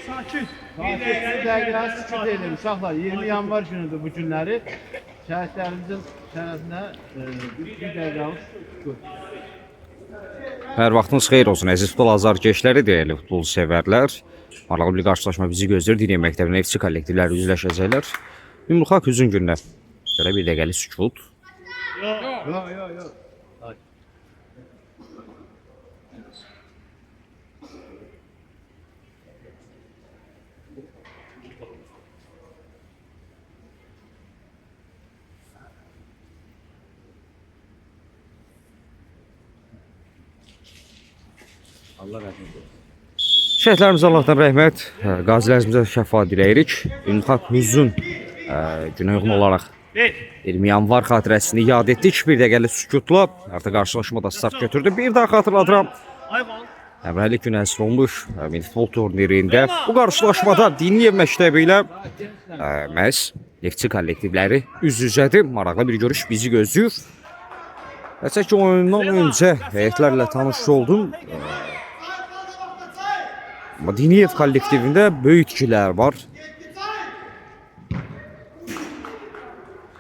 Bir dəqiqə sükut edelim uşaqlar. 20 yanvar günüdür bu günləri. Şəhidlərimizin şərəfinə bir dəqiqə sükut. Hər vaxtınız xeyir olsun əziz futbol azarkeşləri, dəyərli futbol sevərlər. Maraqlı bir qarşılaşma bizi gözləyir. Dini məktəbinin FC kollektivləri üzləşəcəklər. Yumruqaq hüzün gününə görə bir dəqiqəlik sükut. Yox. Allah rəhmət eylesin. Şəhidlərimizə Allahdan rəhmət, qazilərimizə şəfa diləyirik. Yumruqaq hüzün günə uyğun olaraq 20 yanvar xatirəsini yad etdik. Bir dəqiqəlik sükutla artıq qarşılaşmada start götürdü. Bir daha xatırladıram. Əmrəlik günü əsr olmuş Milli Futbol turnirində bu qarşılaşmada Diniyev məktəbi ilə məhz FC kollektivləri üz-üzədir. Maraqlı bir görüş bizi gözləyir. Hətta ki oyundan öncə heyətlərlə tanış oldum. Amma Diniyev kollektivində böyük itkilər var.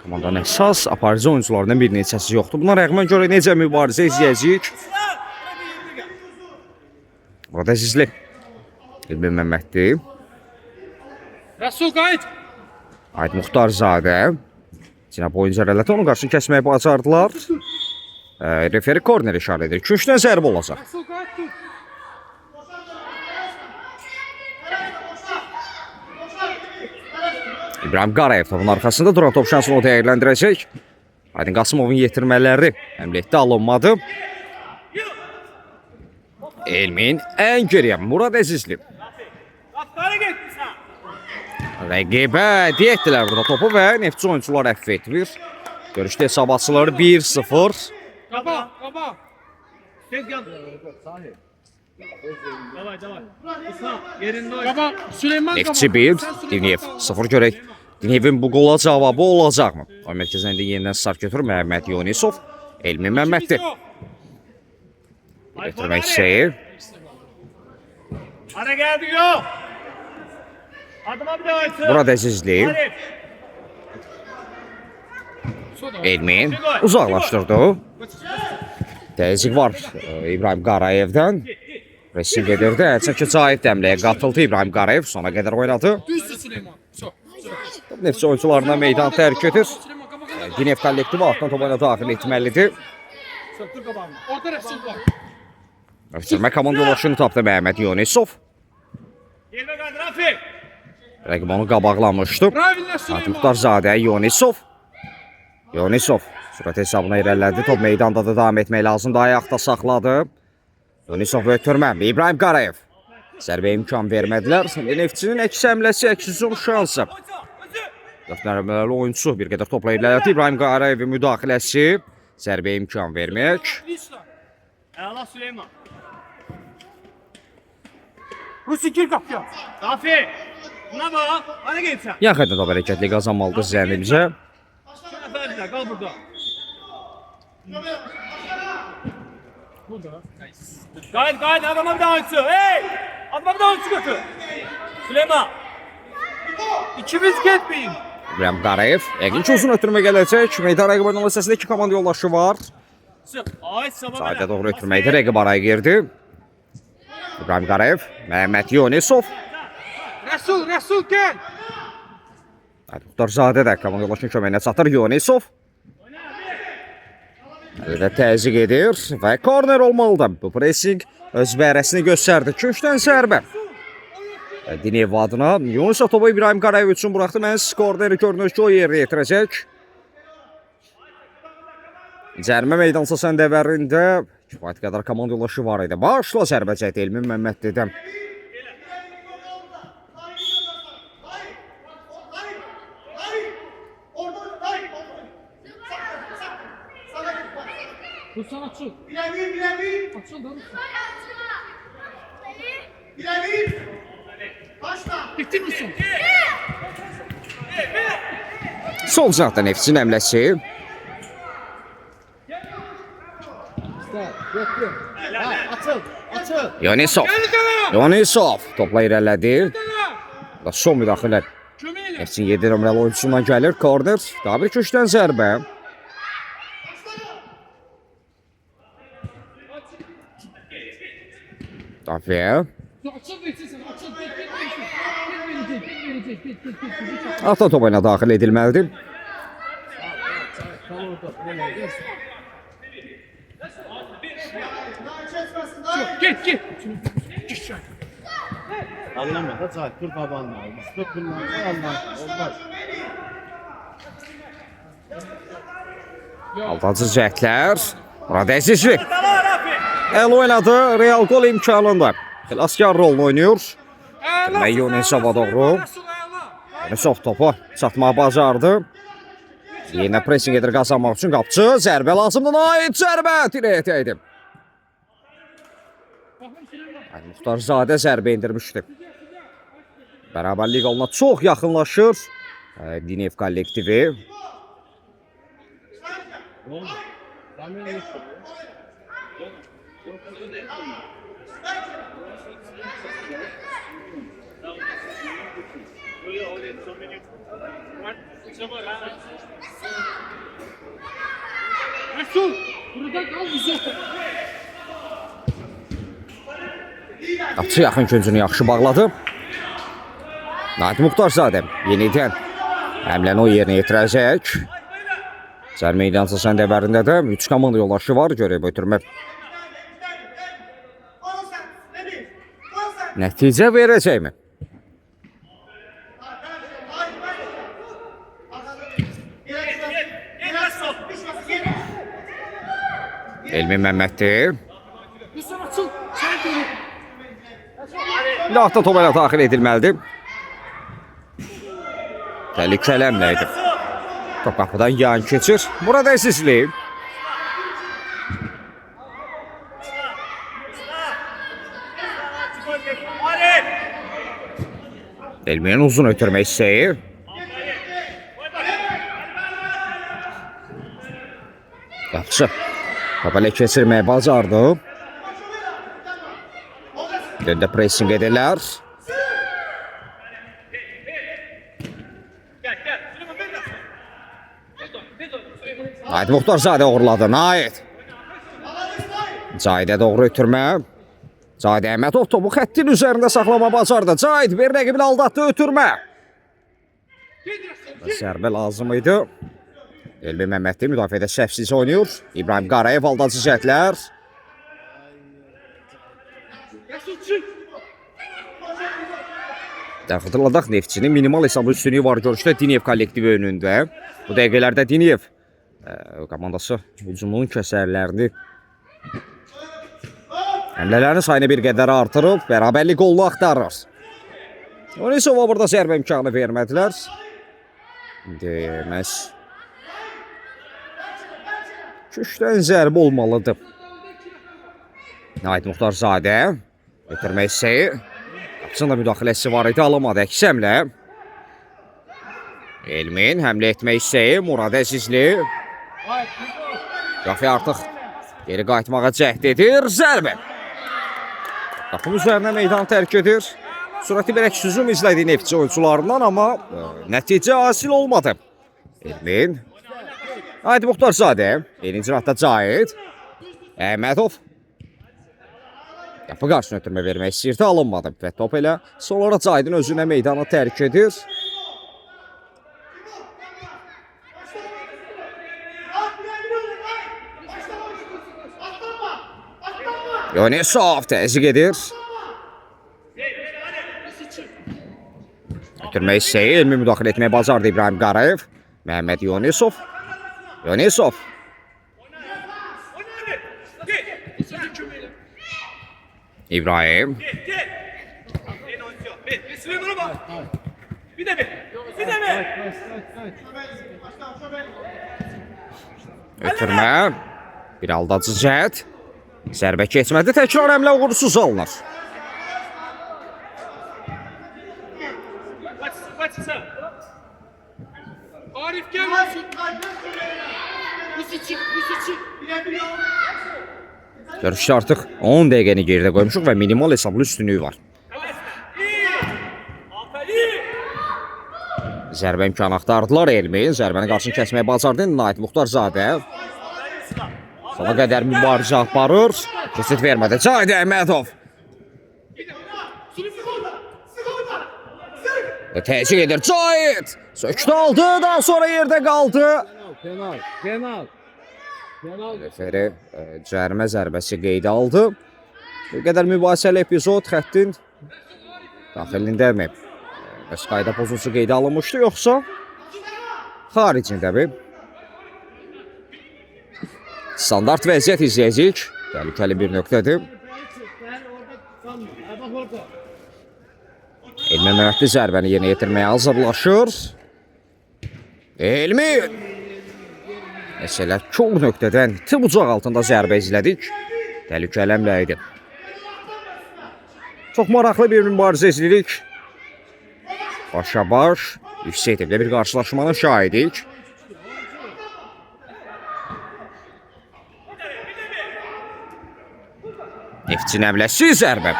Komandanın əsas aparıcı oyuncularından bir neçəsi yoxdur. Buna rəğmən görə necə mübarizə izləyəcəyik. Burada əzizli İlmi Məmməddir. Rəsul qayıt. Ayd Muxtarzadə. Cinab oyuncu rələti onun qarşısını kəsməyi bacardılar. Referi korner işarə edir. Küşdən zərbə olacaq. Rəsul qayıt dur. İbrahim Qarayev topun arxasında duran top şansını o dəyərləndirəcək. Aydın Qasımovun yetirmələri əmliyyətdə alınmadı. Elmin ən geriyə Murad Əzizli. Rəqibə hədiyyə etdilər burada topu və Neftçi oyuncular əfv etmir. Görüşdə hesab açıları 1-0. Qaba. Tez gel. Qaba, Süleyman Qaba. Neftçi 1, Diniyev 0 görək. Diniyevin bu qola cavabı olacaqmı? O mərkəzində yenidən start götürür Məhəmməd Yunisov. Elmi Məmməddir. Götürmək istəyir. Ara geldi yok. Adıma bir daha açın. Burada Əzizli. Elmin uzaqlaşdırdı. Təzyiq var İbrahim Qarayevdən. Pressing edirdi. Əlçəki Cahid dəmləyə qatıldı İbrahim Qarayev. Sona qədər oynadı. Düzdür Süleyman. Neftçi oyuncularına meydan tərk edir. Diniyev kollektivi altdan top oyuna daxil etməlidir. Söktür qabağını. Orada Rəsul var. Ötürmə komanda yoldaşını tapdı Məhəmməd Yunisov. Gelme kaldı Rafi. Rəqib onu qabaqlamışdı. Ravillə Süleyman. Muxtarzadə Yunisov. Yunisov sürət hesabına irəlilədi. Top meydanda da davam etmək lazımdır. Ayaqda saxladı. Yunisov ötürmə. İbrahim Qarayev. Zərbə imkan vermədilər. Neftçinin əks həmləsi, əks hücum şansı. 4 nömrəli oyuncusu bir qədər topla irəlilədi. İbrahim Qarayevin müdaxiləsi. Zərbə imkan vermək. Allah Süleyman. Rusi gir qapıya. Rafi. Buna bak. Hadi gel sen. Yaxında top hərəkətli qazanmalıdır zənnimcə. Efendiler kal burada. Gayet adama bir daha açsın. Hey! Adama bir daha açsın götür. Süleyman. İkimiz getməyin. İbrahim Qarayev. Əginç uzun ötürmə gələcək. Meydan rəqib oynaması səsində 2 komanda yoldaşı var. Sık. Ay sabah. Sahidə doğru ötürməkdə rəqib araya girdi. İbrahim Qarayev. Məhəmməd Yunisov. Rəsul gəl. Muxtarzadə də komanda yoldaşının köməyinə çatır. Yunisov. Və təzyiq edir və korner olmalıdır. Bu pressing öz bərəsini göstərdi. Küşdən zərbə. Diniyev adına Yunisov topu İbrahim Qarayev üçün buraxdı. Məhz korneri görünür ki, o yerinə yetirəcək. Cərimə meydansa səndəvərində kifayət qədər komanda yoldaşı var idi. Başla zərbə cəhdi Elmin Məmmədlidən. Ruslan açıl. Bilemir. Açıl da Ruslan. Bilemir. Başla. Bittin Ruslan. Sol cəhətdən Neftçinin həmləsi. Açıl. Yunisov. Yunisov topla irəlilədi. Da son müdaxilə. Kömək elə. Neftin 7 nömrəli oyuncusundan gəlir. Korner. Daha bir köşkdən zərbə. Dafiə. Açıl verirsən, açıl. Get. Ata topa ilə daxil edilməlidir. Get. Anlama da Cahit dur babanla. Stop bunlar Allah olmaz. Altıncı cəhdlər. Murad Əzizli. Tamam Rafi. El oynadı. Real gol imkanında. Xilaskar rolunu oynuyor. Əla. Meyyonin sava doğru. Rəsul əla. Çox topu çatmağı bacardı. Yenə pressing edir qazanmaq üçün qapçı. Zərbə lazımdır. Nait zərbə dirəyə dəydi. Muxtarzadə zərbə indirmişdi. Bərabərlik yoluna çox yaxınlaşır. Dinev kollektivi. Rəsul, buradan qal bizə. Qapçı yaxın küncünü yaxşı bağladı. Nait Muxtarzadə yenidən həmləni o yerinə yetirəcək. Sər meydançası səndəvərində də 3 komanda yoldaşı var. Görək ötürmə nəticə verəcəkmi? Elmi Məmməddir. Rəsul açıl. Sən görür. Dağda top ilə daxil edilməlidir. Təhlükələmlə idi. Top qapıdan yan keçir. Murad Əzizli. Elminin uzun ötürmək istəyi. Qapçı. Top ilə keçirməyə bacardı. Döndə pressing edirlər. Nait Muxtarzadə uğurladı. Nait. Cahidə doğru ötürmə. Cahidə Əhmədov topu xəttin üzərində saxlama bacardı. Cahid bir rəqibini aldatdı ötürmə. Zərbə lazım idi. Elmi Məmmədli müdafiədə səhvsiz oynayır. İbrahim Qarayev aldadıcı cəhdlər. Xatırladaq Neftçinin minimal hesablı üstünlüyü var görüşdə Dinev kollektivi önündə. Bu dəqiqələrdə Dinev komandası hücumun kəsərlərini həmlələrin sayını bir qədər artırıb bərabərlik qolunu axtarır. Onisova burada zərbə imkanı vermədilər. Deməz köşkdən zərbə olmalıdır. Nait Muxtarzadə ötürmək istəyi. Qapçının da müdaxiləsi var idi, alamadı əksəmlə. Elmin həmlə etmək istəyi, Murad Əzizli. Rafi artıq geri qayıtmağa cəhd edir, zərbə. Qapının üzərinə meydan tərk edir. Sürəti bir əks hücum izlədi Neftçi oyuncularından, amma nəticə hasil olmadı. Elmin. Nait Muxtarzadə, birinci rahatda Cahid. Əhmədov. Qapı qarşısına ötürmə vermək istəyirdi, alınmadı. Və top elə sonra Cahidin özünə meydanı tərk edir. Yonisov təzyiq edir. Ötürmək istəyi, elmi müdaxilə etməyə bacardı İbrahim Qarayev. Məhəmməd Yonisov. Yonisov. İbrahim. Bir de mi? Ötürmə. Bir aldadıcı cəhd. Zərbə keçmədi, təkrar həmlə uğursuz alınır. Arif gel Rəsul. Rəsul çık. Görüşdə artıq 10 dəqiqəni geridə qoymuşuq və minimal hesablı üstünlüyü var. Aferin. Zərbə imkanı axtardılar Elmin. Zərbəni qarşısını kəsməyə bacardı. Nait Muxtarzadə. Sona qədər mübarizə aparır. Keçid vermədi. Cahid Əhmədov. Təzyiq edir Cahid. Sökdü aldı. Daha sonra yerdə qaldı. Penal. Referi cərimə zərbəsi qeydə aldı. Bir qədər mübahisəli epizod xəttin daxilindəmi? Bəs qayda pozuntusu qeydə alınmışdı yoxsa xaricindəmi? Standart vəziyyət izləyəcək. Təhlükəli bir nöqtədir. Elmi Məhdi zərbəni yerinə yetirməyə hazırlaşır. Elmi! Məsələ kol nöqtədən bucaq altında zərbə izlədik. Təhlükəli əmlə idi. Çox maraqlı bir mübarizə izlədik. Başa-baş, yüksək tipli bir qarşılaşmanın şahidik. Neftçi Nəmləsi zərbə.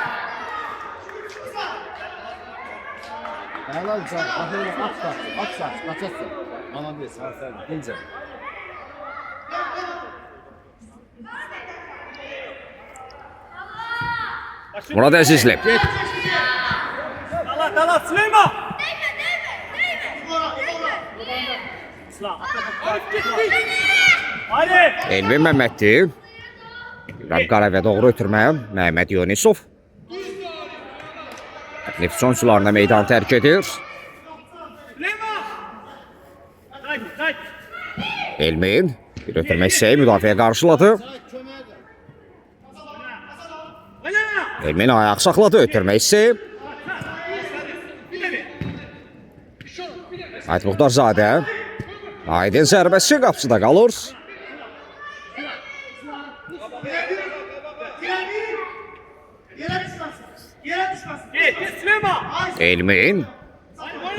Helal can. At kaçarsın. Bana bir saat deyince. Murad Əzizli. Dala Süleyman. Arif. Elvin Məmmədli. İbrahim Qarayevə doğru ötürməyə Məhəmməd Yunisov. Neftçi oyuncularına meydan tərk edir. Elmin bir ötürmə hissəyi müdafiəyə qarşıladı. Elmin ayaq saxladı, ötürmə hissəyi. Ait Muxtarzadə. Aydın zərbəsi qapısında qalır. Elmin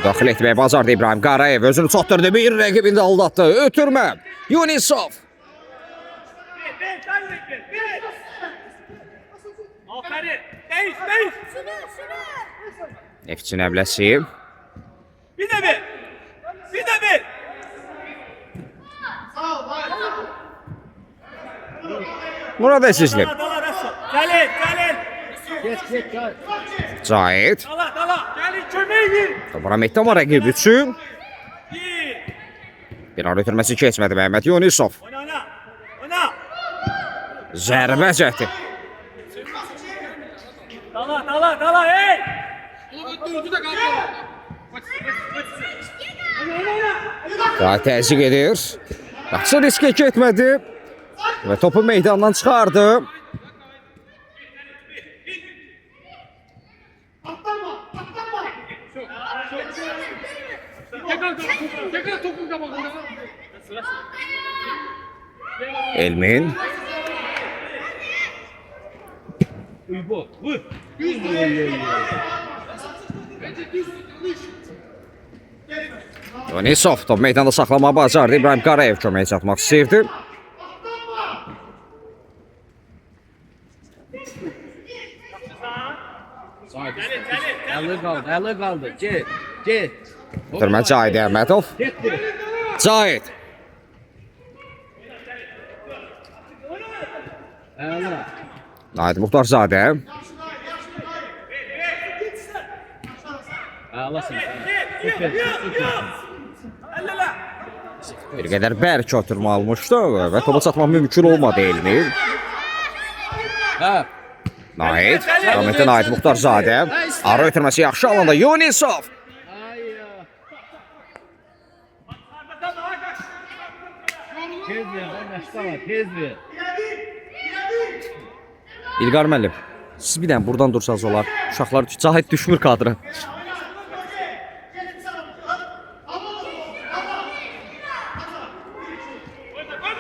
daxil etməyə bacardı İbrahim Qarayev. Özünü çatdırdı, bir rəqibini də aldatdı. Ötürmə Yunisov. Neftçi Nəmləsi. Bir de bir. Murad Əzizli. Gəlin. Geç. Cahid. Dala. Gəlin köməyə gir. Toprametdə var rəqib üçün. Bir an ötürməsi keçmədi Məhəmməd Yunisov. Oyna. Zərbə cəhdi. Dala, hey! Öldürücü de kaldı. Daha təzyiq edir. Yaxşı riskə getmədi. Və topu meydandan çıxardı. Tekrar topun kabağında. Elmin. Yunisov top meydanda saxlamağı bacardı. İbrahim Qarayev köməyə çatmaq istəyirdi. Əli qaldı. Get. Ötürmə Cahid Əhmədov. Cahid. Əli. Nait Muxtarzadə. Əlasın. Bir qədər bərk ötürmə almışdı və topa çatmaq mümkün olmadı Elmin. Nait. Rahmetli Nait Muxtarzadə. Ara ötürməsi yaxşı alanda Yunisov. Tez ver. İlqar müəllim, siz bir dənə buradan dursanız olar. Uşaqlar Cahid düşmür kadra.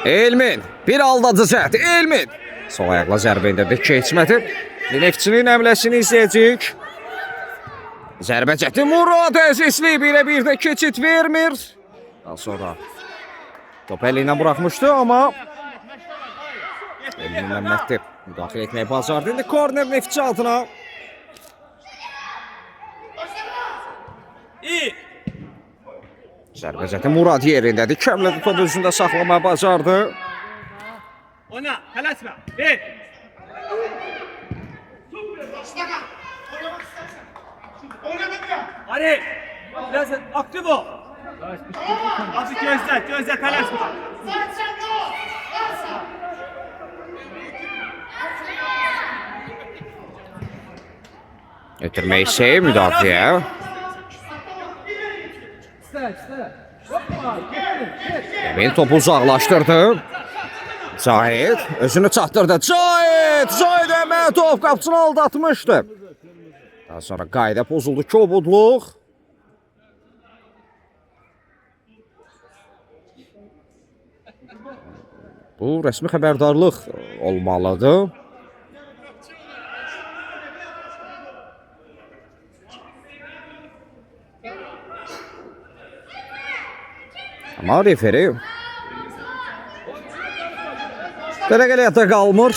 Elmin bir aldadı cəhd. Elmin sol ayaqla zərbə endirdi, keçmədi. Neftçinin əmləsini izləyəcəyik. Zərbə cəhdi Murad Əzizli birə-bir də keçid vermir. Daha sonra top əli ilə buraxmışdı, amma Elmin Məmmədli müdaxilə etməyə bacardı. İndi korner Neftçi adına. İyi. Zərbə zaten Murad yerindədir. Kəmlədi top özündə saxlamağı bacardı. Ona, tələsmə. Ver. Arif, biraz aktif ol. Azı gözlə, tələsmə. Ötürmək istəyir müdafiə. Emin topu uzaqlaşdırdı. Cahid özünü çatdırdı. Cahid hemen top qapısını aldatmışdı. Daha sonra qayda pozuldu. Kobudluq. Bu rəsmi xəbərdarlıq olmalıdır. Amma referi qələqəliyyətə qalmır.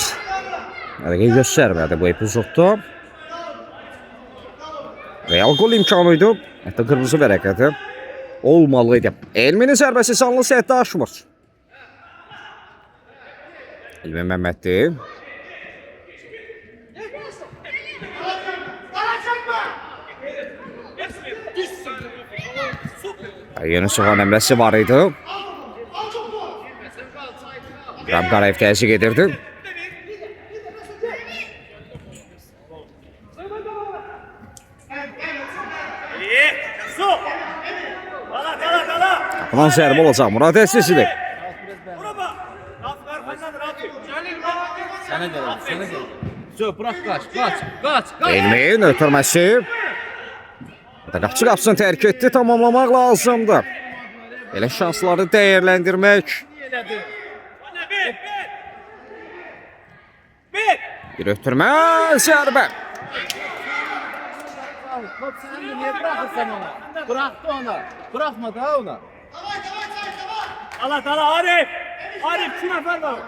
Hərəkət göstərmədi bu epizodda. Real gol imkanıydı. Hətta qırmızı hərəkəti olmalıydı. Elminin zərbəsi sanlı səhətdə aşmır. Elmi Məmməddir. Yeni soğan əmləsi var idi. İbrahim Qarayev təzyiq edirdi. Qapıdan zərbə olacaq. Murad Əsisidir. Sənə gəlir. Bırak qaç. Elmin ötürməsi. Qapçı qapısını tərk etdi, tamamlamaq lazımdır. Elə şansları dəyərləndirmək. Bir ötürmə, zərbə. Top sənindir, niyə bırakırsan ona? Bıraktı ona. Bırakma da ona. Dala, Arif. Arif, 2 nəfər var.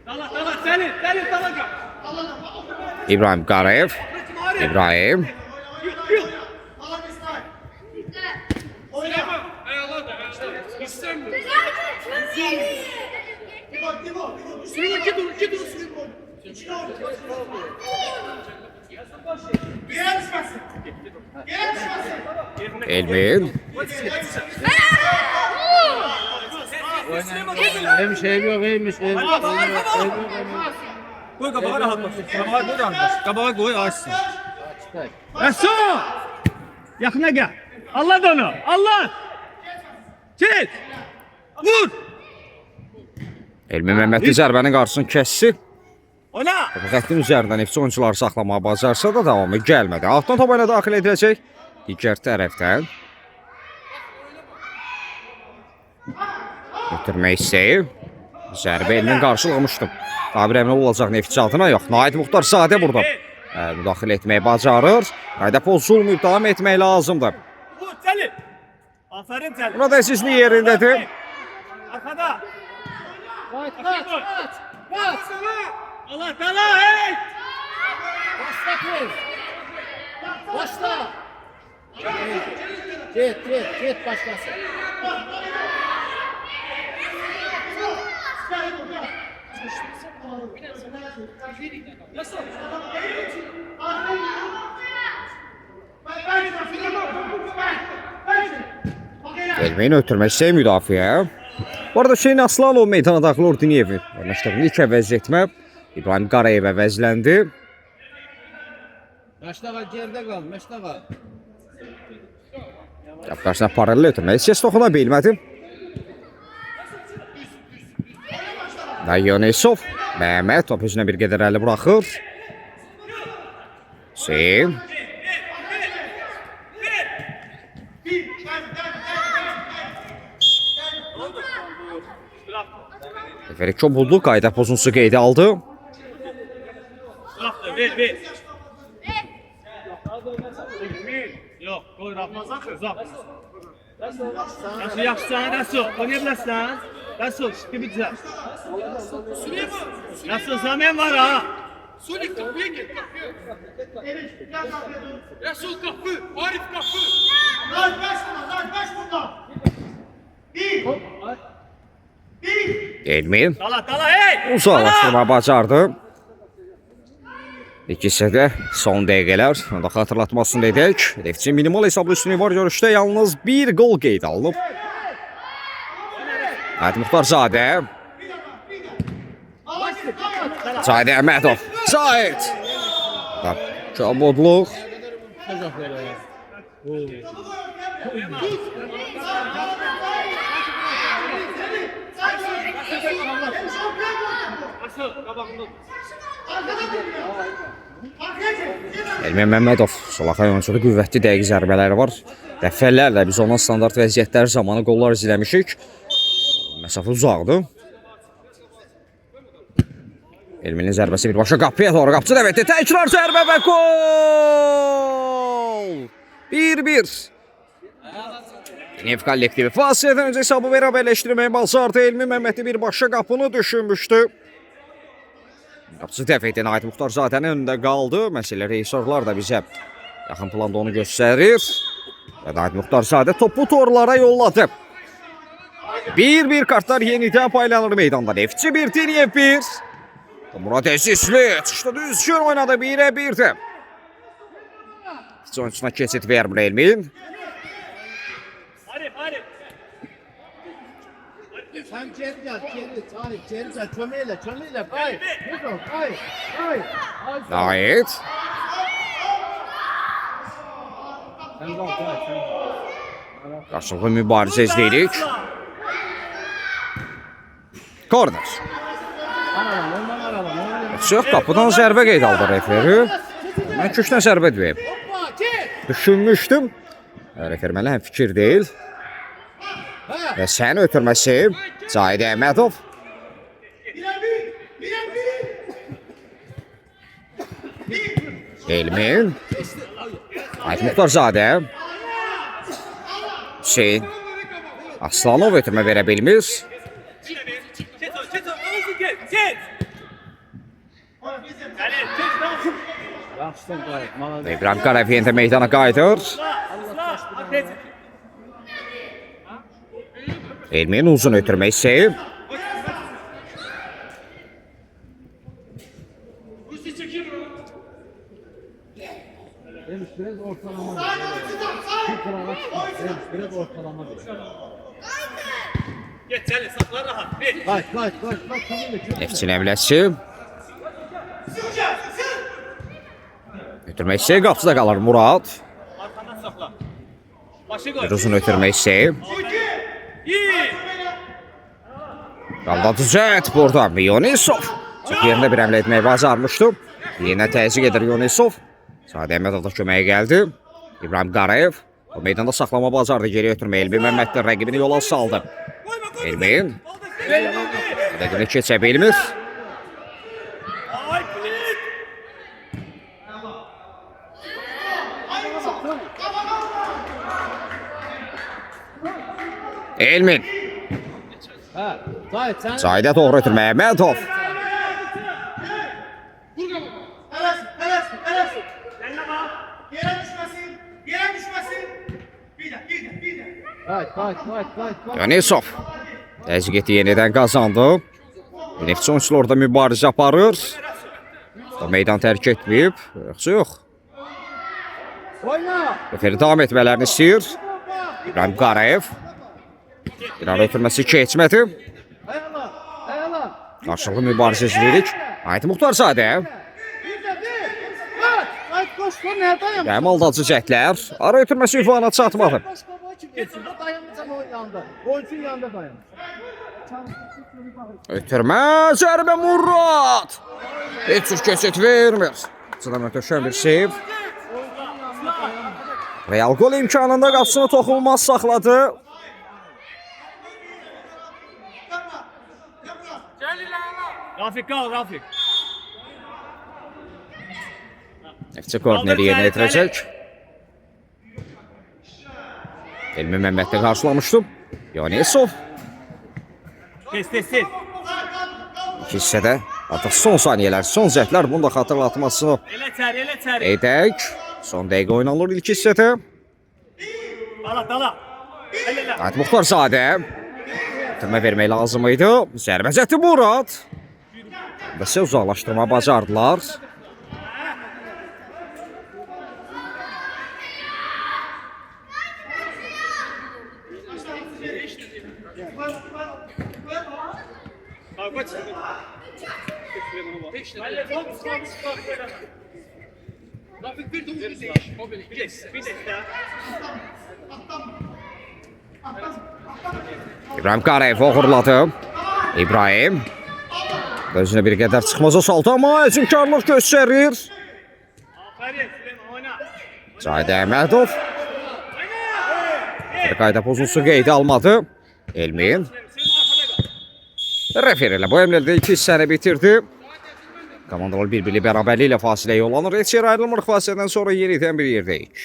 Dala, Selin, dala gel. İbrahim Qarayev. İbrahim. Elmin. Hem şey yok, heymiş. Koy kabağa rahatlasın. Kabağa koy rahatlasın. Kabağa koy açsın. Resul! Yakına gel. Allah da onu. Allah! Çek! Vur! Elmi Məmmədli zərbənin qarşısını kəssi. Ona! Xəttin üzərindən FC oyuncuları saxlamağa bacarsa da davamı gəlmədi. Altdan top oyuna daxil ediləcək. Digər tərəfdən. Ötürmək istəyir. Zərbə elinin qarşılamışdım. Qabir Əminov olacaq Neftçi altına yox. Nahid Muxtar Sadə burada. Müdaxilə etməyi bacarır. Qayda pozulmayıb davam etmək lazımdır. Vur Celil! Aferin Celil. Burada əsisli yerindədir. Arkada! Kaç. Allah dala hey! Başla kız. Başla. Get başlasın. Elmeyin ötürmək istəyir müdafiə. Bu arada Hüseyin Aslanov meydana daxil Orduniyevin oynaşdığını ilk əvəz etmə. İbrahim Qarayev əvəzləndi. Məşdağa gerdə qal, məşdağa. Qarşısına paralel ötürmək. Ses toxuna bilmədi. Dayonisov. Məhəmməd top özünə bir qədər əli buraxır. Hüseyin. Referi Kobudluq qayda pozuntusu qeydə aldı. Ver. Yok, koy Rahmazan zap. Yaxşı, Resul. Oynaya bilərsən? Resul, gibi güzel. Resul, zaman var ha. Solik kapıya gel. Resul kapı. Arif kapı. Elmin Dala hey! uzaqlaşdırma bacardı. İkisi də son dəqiqələr. Onu da xatırlatmasını edək. Neftçi minimal hesablı üstünlüyü var görüşdə. Yalnız bir gol qeyd alınıb. Əhməd Muxtarzadə. Zahidə Əhmədov. Zahid. Kabudluq. Elmin Məmmədov Solakay oyuncuda qüvvətli dəqiq zərbələri var. Dəfələrlə biz ondan standart vəziyyətlər zamanı qollar izləmişik. Məsafə uzaqdır. Elminin zərbəsi birbaşa qapıya doğru. Qapıcı dəvət etdi. Təkrar zərbə və gol! 1-1. Nev kollektivi fasilədən öncə hesabı bərabərləşdirməyə bacardı. Elmin Məmmədli birbaşa qapını düşünmüşdü. Qapıcı dəvət etdi. Nəhayət Muxtarzadənin önündə qaldı. Məsələ rejissorlar da bizə yaxın planda onu göstərir. Və Nəhayət Muxtarzadə topu torlara yolladı. 1-1 kartlar yenidən paylanır meydanda. Neftçi 1, Tiniyev 1. Murad Əzizli çıxdı düzgün oynadı 1-1'dir. Neftçi oyuncusuna keçid vermir Elmin. Sen geri gel, Tarık geri gel, çömeyle, kay. Yusuf, kay. Nəhayət. Qarşılıqlı mübarizə izləyirik. Korner. Çox qapıdan zərbə qeyd aldı referi. Mən köşdən zərbə deyib. Düşünmüşdüm. Refer mənə həm fikir deyil. Və sən ötürməsi Cahid Əhmədov. Elmin. Ait Muxtarzadə. Hüseyin Aslanov ötürmə verə bilmir. İbrahim Qarayev yenə meydana qayıdır. Elmin uzun ötürməsi. Biraz ortalama. Biraz ortalama. Geç Cəlil, saxla rahat. Kaç, çömeyle. Neftçi nəmləsi. Ötürməsi qapıda qalır Murad. Arxadan saxla. Başı qoy. Bir uzun ötürməsi. Qaldadı Zət burada. Yonisov. Çox yerində bir əmlə etməyi bacarmışdı. Yenə təzyiq edir Yonisov. Sadə Əhmədov da köməyə gəldi. İbrahim Qarayev. O meydanda saxlama bacardı. Geri ötürmə. Elmin Məmmədli rəqibini yola saldı. Elmin. Rəqibini keçə bilmir. Elmin. Zahidə doğru ötürmə. Əhmədov. Yonisov. Təzyiq etdi, yenidən qazandı. Neftçi oyuncular orada mübarizə aparır. O meydan tərk etməyib. Yox. Referi davam etmələrini istəyir. İbrahim Qarayev. Bir ara ötürməsi keçmədi. Qarşılıqlı mübarizə izləyirik. Ait Muxtarzadə. Rəhim aldadıcı cəhdlər. Ara ötürməsi ünvana çatmadı. Ötürmə, zərbə Murad. Heç cür keçid vermir. Sıra möhtəşəm bir seyv. Real gol imkanında qapısını toxunulmaz saxladı. Rafiq qal, Rafiq. Neftçi korneri yerinə yetirəcək. Elmin Məmmədli qarşılamışdı. Yonisov. Tez. İki hissədə Artıq son saniyələr, son zəhlər bunu da xatırlatmasını Elə çəri, elə çəri. edək. Son dəqiqə oynanılır ilk hissədə. Dala, dala. Elə elə. Ayt Muxtarzadə. Tırma vermək lazım idi. Zərbəcəti Murad. Və isə uzaqlaşdırma bacardılar. Qaç. Rafik bir de oyunu değiş. O böyle. Bir də. İbrahim Qarayev uğurladı. İbrahim. Özünə bir qədər çıxmaza saldı amma əzimkarlıq göstərir. Aferin, Süleyman oyna. Cahid Əhmədov. Bir qayda pozuntusu qeydə almadı. Elmin. Refer ilə bu əmrlərdə 2 hissəni bitirdi. Komandalar bir-biri bərabərliyi ilə fasilə yollanır. Heç yer ayrılmırıq fasilədən sonra yenidən bir yerdəyik.